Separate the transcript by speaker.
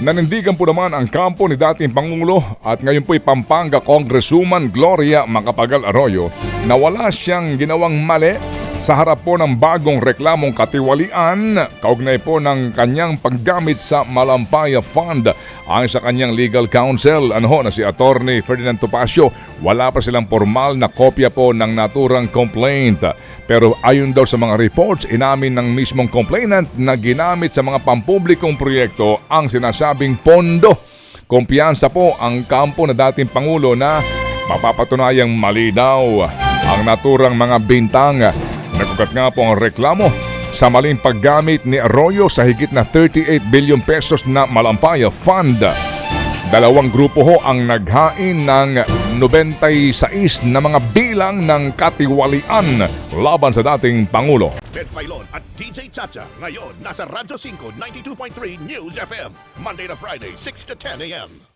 Speaker 1: Nanindigan po naman ang kampo ni dating Pangulo at ngayon po'y Pampanga Congresswoman Gloria Macapagal Arroyo na wala siyang ginawang mali sa harap po ng bagong reklamong katiwalian kaugnay po ng kanyang paggamit sa Malampaya Fund. Ayon sa kanyang legal counsel na si Attorney Ferdinand Topacio, wala pa silang formal na kopya po ng naturang complaint. Pero ayon daw sa mga reports, inamin ng mismong complainant na ginamit sa mga pampublikong proyekto ang sinasabing pondo. Kumpiyansa po ang kampo na dating Pangulo na mapapatunayang mali daw ang naturang mga bintang. Nagugat nga po ang reklamo sa maling paggamit ni Arroyo sa higit na 38 billion pesos na Malampaya Fund. Dalawang grupo ho ang naghain ng 96 na mga bilang ng katiwalian laban sa dating Pangulo.
Speaker 2: Ted Filon at DJ Chacha ngayon nasa Radyo 5 92.3 News FM Monday to Friday 6 to 10 a.m.